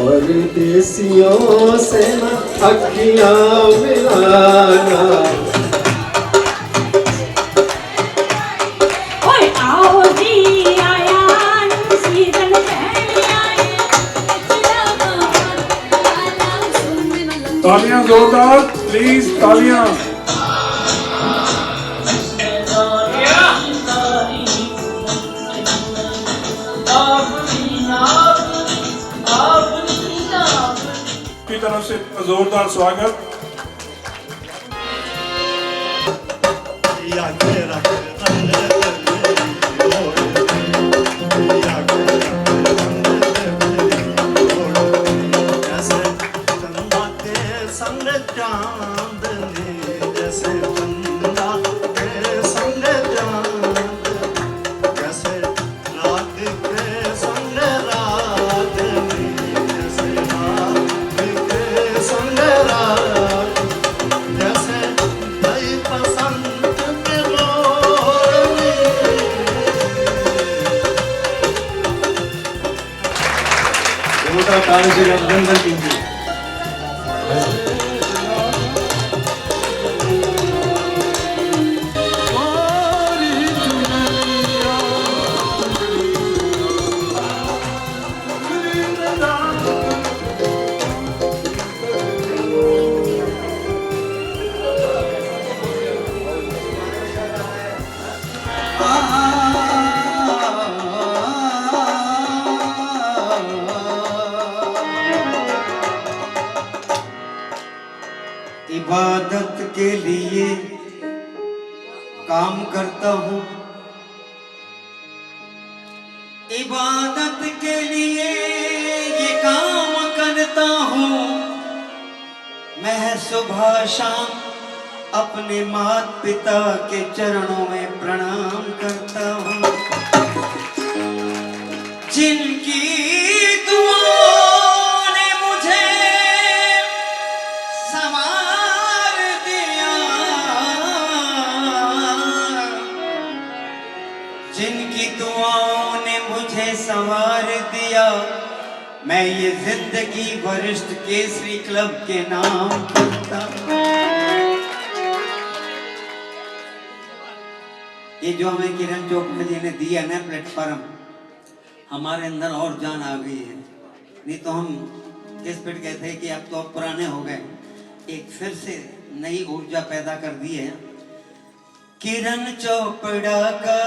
परदेसियों से न अखियां मिलाना। ओए आओ जी आया सीजन तालियां जोरदार प्लीज, तालियां। की तरफ से जोरदार स्वागत। अभिनंदन कीजिए। इबादत के लिए काम करता हूँ, इबादत के लिए ये काम करता हूँ। मैं सुबह शाम अपने माता पिता के चरणों में प्रणाम करता हूँ। जिनकी दुआओं ने मुझे संवार दिया, जिनकी दुआओं ने मुझे संवार दिया, मैं ये जिंदगी वरिष्ठ केसरी क्लब के नाम करता हूं। ये जो हमें किरण चोपड़ा जी ने दिया ना प्लेटफॉर्म, हमारे अंदर और जान आ गई है। नहीं तो हम इस पे कहते हैं कि अब तो आप पुराने हो गए, एक फिर से नई ऊर्जा पैदा कर दी है। किरण चोपड़ा का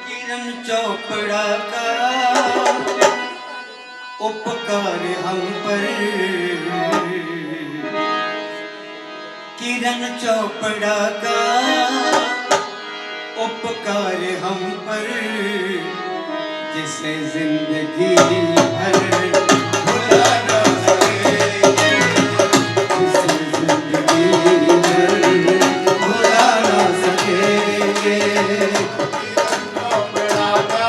किरण चोपड़ा का उपकार हम पर, किरण चोपड़ा का उपकार हम पर, जिसे जिंदगी भर भुला ना सकेंगे, जिसे जिंदगी भर भुला ना सकेंगे। चोपड़ा का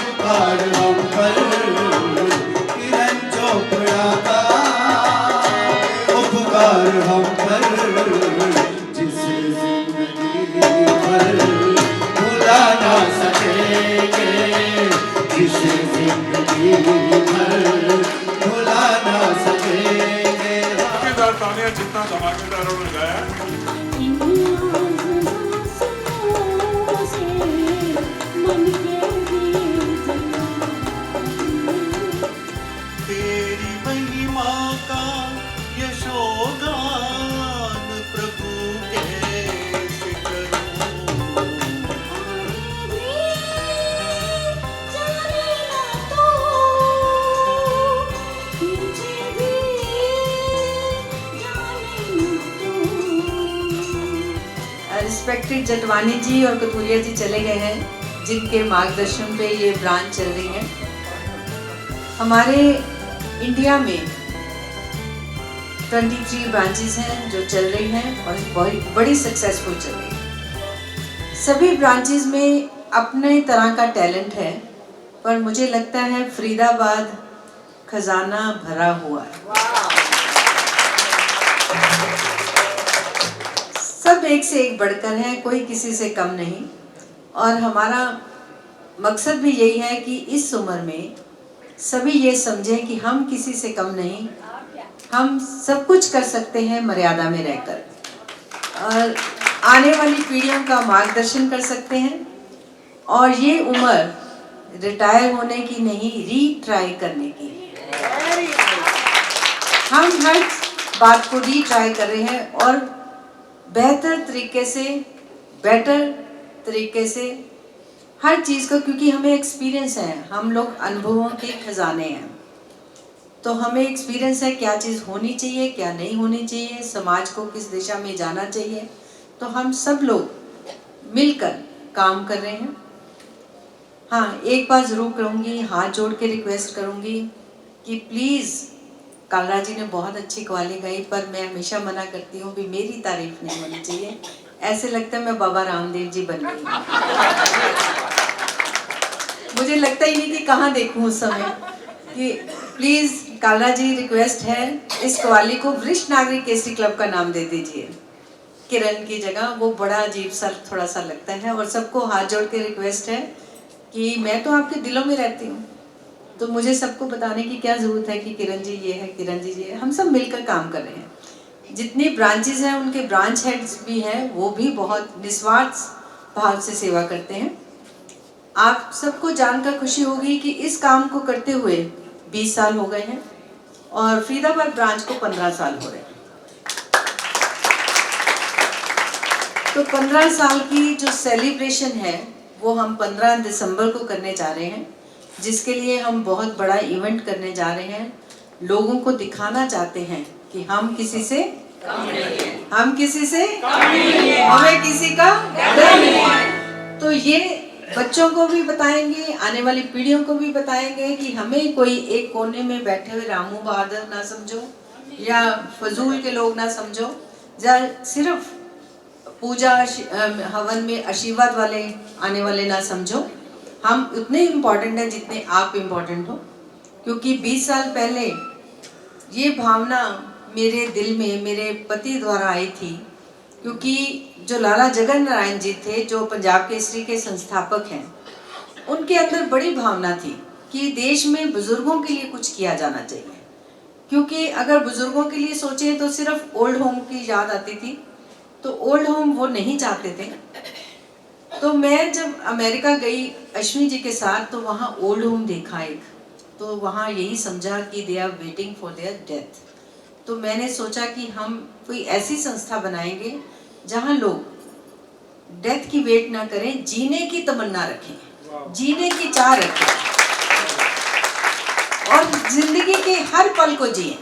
उपकार हम पर, किरण चोपड़ा का उपकार हम पर, जिसे जिंदगी भर भुला ना सकेंगे, जिसे जिंदगी भर भुला ना सकेंगे। तालियां जितना धमाकेदार उन्होंने गाया। तेरी महिमा का यशोगान प्रभु कैसे करूं। रिस्पेक्टेड जटवानी जी और कथूरिया जी चले गए हैं, जिनके मार्गदर्शन पे ये ब्रांच चल रही है। हमारे इंडिया में 23 ब्रांचेस हैं जो चल रही हैं और बहुत बड़ी सक्सेसफुल चल रही है। सभी ब्रांचेस में अपने तरह का टैलेंट है, पर मुझे लगता है फरीदाबाद खजाना भरा हुआ है। सब एक से एक बढ़कर हैं, कोई किसी से कम नहीं। और हमारा मकसद भी यही है कि इस उम्र में सभी ये समझें कि हम किसी से कम नहीं, हम सब कुछ कर सकते हैं मर्यादा में रहकर, और आने वाली पीढ़ियों का मार्गदर्शन कर सकते हैं। और ये उम्र रिटायर होने की नहीं, रीट्राई करने की। हम हर बात को रीट्राई कर रहे हैं और बेहतर तरीके से हर चीज़ को, क्योंकि हमें एक्सपीरियंस है, हम लोग अनुभवों के खजाने हैं, तो हमें एक्सपीरियंस है क्या चीज़ होनी चाहिए, क्या नहीं होनी चाहिए, समाज को किस दिशा में जाना चाहिए। तो हम सब लोग मिलकर काम कर रहे हैं। हाँ, एक बात ज़रूर कहूँगी, हाथ जोड़ के रिक्वेस्ट करूँगी कि प्लीज़, कालरा जी ने बहुत अच्छी कव्वाली गाई, पर मैं हमेशा मना करती हूँ भी मेरी तारीफ नहीं होनी चाहिए। ऐसे लगता है मैं बाबा रामदेव जी बन गई, मुझे लगता ही नहीं कि कहाँ देखूँ उस समय। कि प्लीज़ कालरा जी, रिक्वेस्ट है, इस कव्वाली को वरिष्ठ नागरिक केसरी क्लब का नाम दे दीजिए किरण की जगह। वो बड़ा अजीब सा थोड़ा सा लगता है। और सबको हाथ जोड़ के रिक्वेस्ट है कि मैं तो आपके दिलों में रहती हूँ, तो मुझे सबको बताने की क्या ज़रूरत है कि किरण जी ये है, किरण जी ये है। हम सब मिलकर काम कर रहे हैं। जितनी ब्रांचेज हैं, उनके ब्रांच हेड्स भी हैं, वो भी बहुत निस्वार्थ भाव से सेवा करते हैं। आप सबको जानकर खुशी होगी कि इस काम को करते हुए 20 साल हो गए हैं और फरीदाबाद ब्रांच को 15 साल हो रहे हैं। तो 15 साल की जो सेलिब्रेशन है वो हम 15 दिसंबर को करने जा रहे हैं, जिसके लिए हम बहुत बड़ा इवेंट करने जा रहे हैं। लोगों को दिखाना चाहते हैं कि हम किसी से कम नहीं हैं, हम किसी से कम नहीं हैं, हमें किसी का डर नहीं है। तो ये बच्चों को भी बताएंगे, आने वाली पीढ़ियों को भी बताएंगे कि हमें कोई एक कोने में बैठे हुए रामू बहादुर ना समझो या फजूल के लोग ना समझो, या सिर्फ पूजा हवन में आशीर्वाद वाले आने वाले ना समझो। हम उतने इम्पोर्टेंट हैं जितने आप इम्पोर्टेंट हो। क्योंकि 20 साल पहले ये भावना मेरे दिल में मेरे पति द्वारा आई थी, क्योंकि जो लाला जगन नारायण जी थे, जो पंजाब केसरी के संस्थापक हैं, उनके अंदर बड़ी भावना थी कि देश में बुजुर्गों के लिए कुछ किया जाना चाहिए। क्योंकि अगर बुजुर्गों के लिए सोचें तो सिर्फ ओल्ड होम की याद आती थी, तो ओल्ड होम वो नहीं चाहते थे। तो मैं जब अमेरिका गई अश्विनी जी के साथ, तो वहाँ ओल्ड होम देखा एक, तो वहाँ यही समझा कि they are waiting for their death. तो मैंने सोचा कि हम कोई ऐसी संस्था बनाएंगे जहाँ लोग डेथ की वेट ना करें, जीने की तमन्ना रखें, जीने की चाह रखें और जिंदगी के हर पल को जिएं।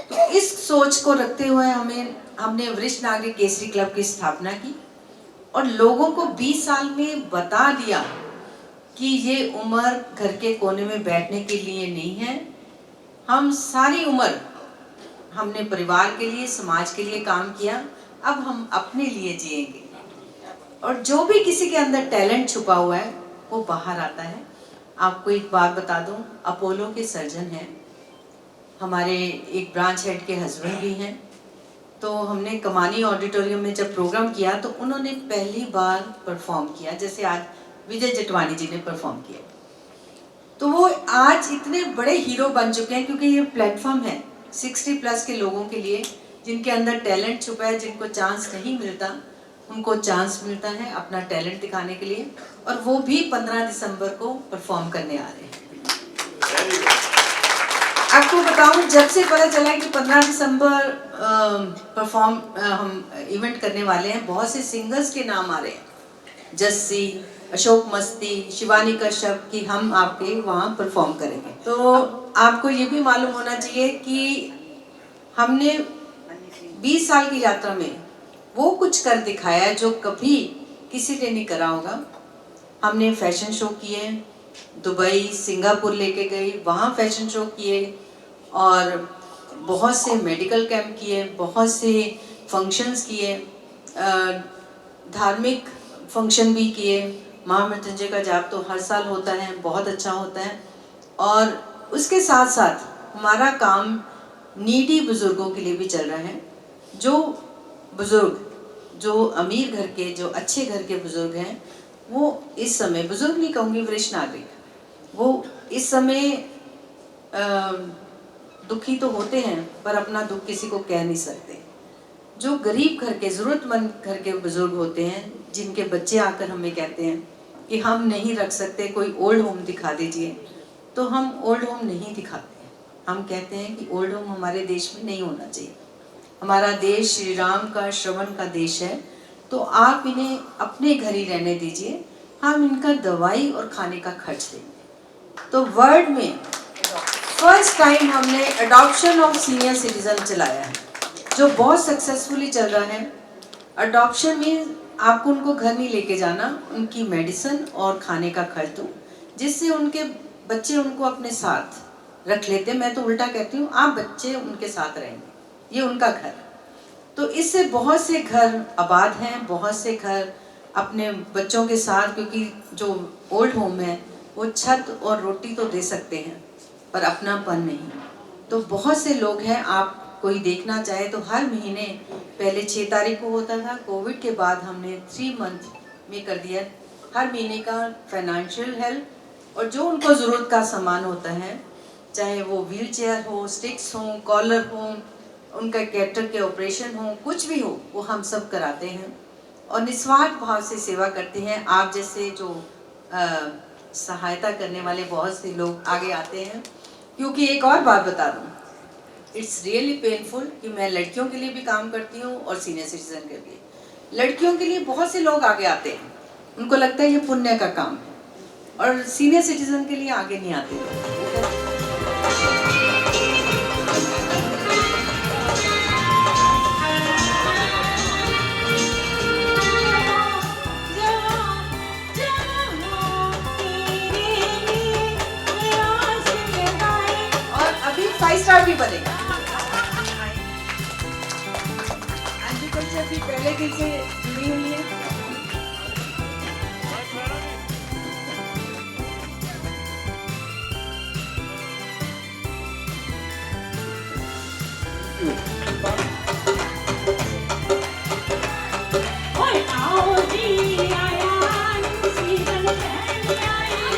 तो इस सोच को रखते हुए हमने वरिष्ठ नागरिक केसरी क्लब की स्थापना की और लोगों को 20 साल में बता दिया कि ये उम्र घर के कोने में बैठने के लिए नहीं है। हम सारी उम्र हमने परिवार के लिए, समाज के लिए काम किया, अब हम अपने लिए जिएंगे। और जो भी किसी के अंदर टैलेंट छुपा हुआ है वो बाहर आता है। आपको एक बात बता दूं, अपोलो के सर्जन हैं, हमारे एक ब्रांच हेड के हस्बैंड भी हैं। तो हमने कमानी ऑडिटोरियम में जब प्रोग्राम किया तो उन्होंने पहली बार परफॉर्म किया, जैसे आज विजय जटवानी जी ने परफॉर्म किया। तो वो आज इतने बड़े हीरो बन चुके हैं, क्योंकि ये प्लेटफॉर्म है 60+ के लोगों के लिए, जिनके अंदर टैलेंट छुपा है, जिनको चांस नहीं मिलता, उनको चांस मिलता है अपना टैलेंट दिखाने के लिए। और वो भी 15 दिसंबर को परफॉर्म करने आ रहे हैं। आपको बताऊं, जब से पता चला कि 15 दिसंबर परफॉर्म हम इवेंट करने वाले हैं, बहुत से सिंगर्स के नाम आ रहे हैं, जस्सी, अशोक मस्ती, शिवानी कश्यप, कि हम आपके वहाँ परफॉर्म करेंगे। तो आपको ये भी मालूम होना चाहिए कि हमने 20 साल की यात्रा में वो कुछ कर दिखाया है जो कभी किसी ने नहीं करा होगा। हमने फैशन शो किए, दुबई, सिंगापुर लेके गई, वहाँ फैशन शो किए और बहुत से मेडिकल कैंप किए, बहुत से फंक्शंस किए, धार्मिक फंक्शन भी किए। महामृत्युंजय का जाप तो हर साल होता है, बहुत अच्छा होता है। और उसके साथ साथ हमारा काम नीडी बुजुर्गों के लिए भी चल रहा है। जो बुजुर्ग, जो अमीर घर के, जो अच्छे घर के बुजुर्ग हैं, वो इस समय, बुजुर्ग नहीं कहूँगी, वरिष्ठ नागरिक, वो इस समय दुखी तो होते हैं पर अपना दुख किसी को कह नहीं सकते। जो गरीब घर के, ज़रूरतमंद घर के बुजुर्ग होते हैं, जिनके बच्चे आकर हमें कहते हैं कि हम नहीं रख सकते, कोई ओल्ड होम दिखा दीजिए, तो हम ओल्ड होम नहीं दिखाते। हम कहते हैं कि ओल्ड होम हमारे देश में नहीं होना चाहिए। हमारा देश श्री राम का, श्रवण का देश है, तो आप इन्हें अपने घर ही रहने दीजिए, हम इनका दवाई और खाने का खर्च देंगे। तो वर्ल्ड में फर्स्ट टाइम हमने अडॉप्शन ऑफ सीनियर सिटीजन चलाया है, जो बहुत सक्सेसफुली चल रहा है। अडॉप्शन में आपको उनको घर नहीं लेके जाना, उनकी मेडिसिन और खाने का खर्च दो, जिससे उनके बच्चे उनको अपने साथ रख लेते। मैं तो उल्टा कहती हूँ, आप बच्चे उनके साथ रहेंगे, ये उनका घर। तो इससे बहुत से घर आबाद हैं, बहुत से घर अपने बच्चों के साथ, क्योंकि जो ओल्ड होम है वो छत और रोटी तो दे सकते हैं पर अपनापन नहीं। तो बहुत से लोग हैं, आप कोई देखना चाहे तो हर महीने, पहले 6 तारीख को होता था, कोविड के बाद हमने 3 मंथ में कर दिया, हर महीने का फाइनेंशियल हेल्प, और जो उनको ज़रूरत का सामान होता है, चाहे वो व्हील चेयर हो, स्टिक्स हों, कॉलर हों, उनका कैटर के ऑपरेशन हो, कुछ भी हो, वो हम सब कराते हैं और निस्वार्थ भाव से सेवा करते हैं। आप जैसे जो सहायता करने वाले बहुत से लोग आगे आते हैं। क्योंकि एक और बात बता दूं, इट्स रियली पेनफुल कि मैं लड़कियों के लिए भी काम करती हूँ और सीनियर सिटीजन के लिए। लड़कियों के लिए बहुत से लोग आगे आते हैं, उनको लगता है ये पुण्य का काम है, और सीनियर सिटीजन के लिए आगे नहीं आते। और अभी 5 स्टार भी बनेगा। एग्रीकल्चर भी पहले दिन से जुड़ी हुई है। ओए आओ जी आया सीजन पहन आए।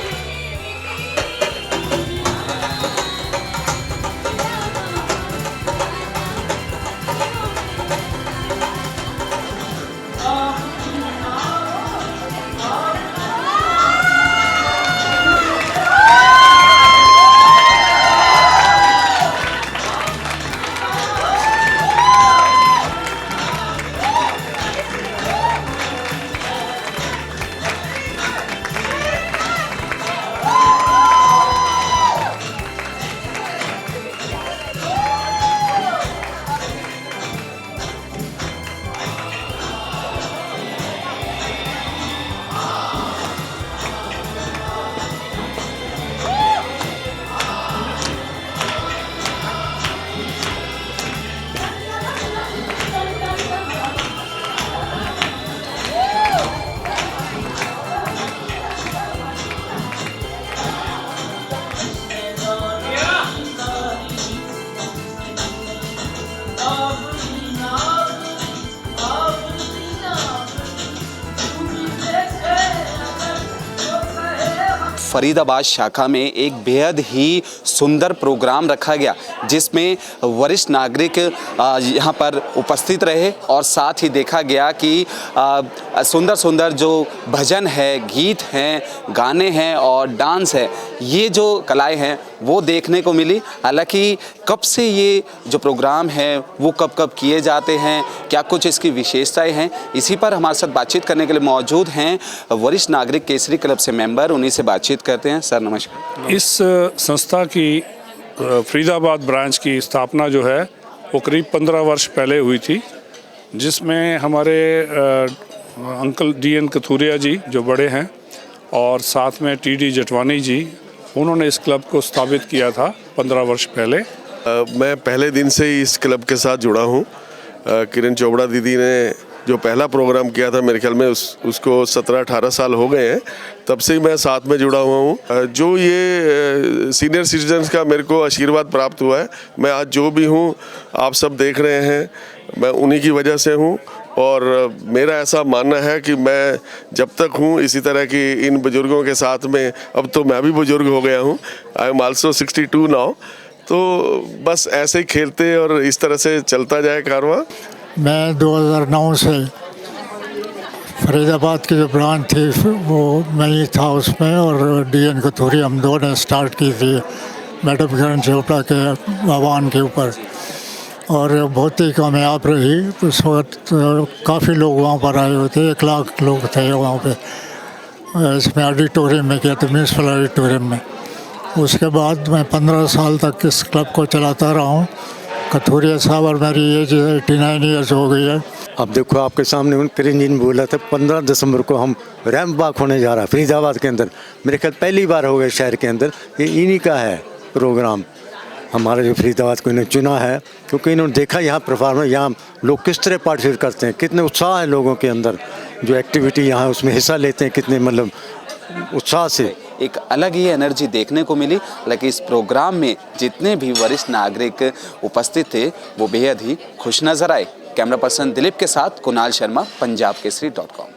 फरीदाबाद शाखा में एक बेहद ही सुंदर प्रोग्राम रखा गया, जिसमें वरिष्ठ नागरिक यहाँ पर उपस्थित रहे और साथ ही देखा गया कि सुंदर सुंदर जो भजन है, गीत हैं, गाने हैं और डांस है, ये जो कलाएं हैं वो देखने को मिली। हालांकि कब से ये जो प्रोग्राम है वो कब कब किए जाते हैं, क्या कुछ इसकी विशेषताएं हैं, इसी पर हमारे साथ बातचीत करने के लिए मौजूद हैं वरिष्ठ नागरिक केसरी क्लब से मेंबर, उन्हीं से बातचीत करते हैं। सर नमस्कार। इस संस्था की फरीदाबाद ब्रांच की स्थापना जो है वो करीब 15 वर्ष पहले हुई थी, जिसमें हमारे अंकल DN कथूरिया जी जो बड़े हैं और साथ में TD जटवानी जी, उन्होंने इस क्लब को स्थापित किया था 15 वर्ष पहले। मैं पहले दिन से ही इस क्लब के साथ जुड़ा हूँ। किरण चोपड़ा दीदी ने जो पहला प्रोग्राम किया था, मेरे ख्याल में उसको 17-18 साल हो गए हैं, तब से ही मैं साथ में जुड़ा हुआ हूँ। जो ये सीनियर सिटीजन्स का मेरे को आशीर्वाद प्राप्त हुआ है, मैं आज जो भी हूँ आप सब देख रहे हैं, मैं उन्हीं की वजह से हूँ। और मेरा ऐसा मानना है कि मैं जब तक हूँ इसी तरह की इन बुजुर्गों के साथ में, अब तो मैं भी बुजुर्ग हो गया हूँ, आई एम आल्सो 62 नाउ, तो बस ऐसे ही खेलते और इस तरह से चलता जाए कारवां। मैं 2009 से फरीदाबाद की जो ब्रांच थी वो मैं ही था उसमें, और DN कथूरिया हम दो ने स्टार्ट की थी मैडम किरण चोपड़ा के आह्वान के ऊपर, और बहुत ही कामयाब रही। उस वक्त काफ़ी लोग वहाँ पर आए हुए थे, 1 लाख लोग थे वहाँ पे। इसमें ऑडिटोरियम में किया था, म्यूनसिपल ऑडिटोरियम में। उसके बाद मैं 15 साल तक इस क्लब को चलाता रहा हूँ। कथूरिया साहब और मेरी एज 89 ईयर्स हो गई है। अब देखो आपके सामने उन किरण जी ने बोला था 15 दिसंबर को हम रैंप वॉक होने जा रहा है फरीदाबाद के अंदर। मेरे ख्याल पहली बार हो गए शहर के अंदर, ये इन्हीं का है प्रोग्राम। हमारा जो फरीदाबाद को इन्होंने चुना है क्योंकि इन्होंने देखा यहाँ परफॉर्मेंस, यहाँ लोग किस तरह पार्टिसिपेट करते हैं, कितने उत्साह है लोगों के अंदर, जो एक्टिविटी यहाँ उसमें हिस्सा लेते हैं, कितने मतलब उत्साह से। एक अलग ही एनर्जी देखने को मिली। हालांकि इस प्रोग्राम में जितने भी वरिष्ठ नागरिक उपस्थित थे वो बेहद ही खुश नजर आए। कैमरा पर्सन दिलीप के साथ कुणाल शर्मा, punjabkesari.com।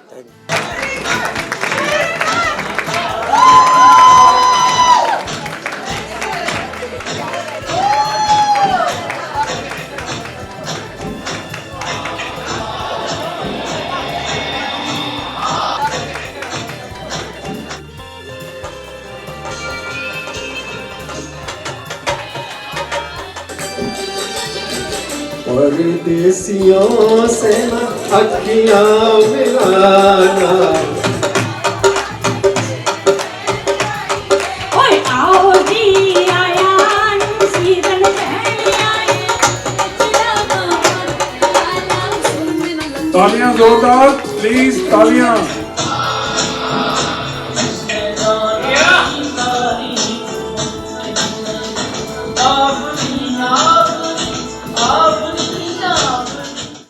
परदेसियों से न अखियां मिलाना। ओए आओ जी आया सीजन पहले आए। तालियां जोरदार प्लीज, तालियां।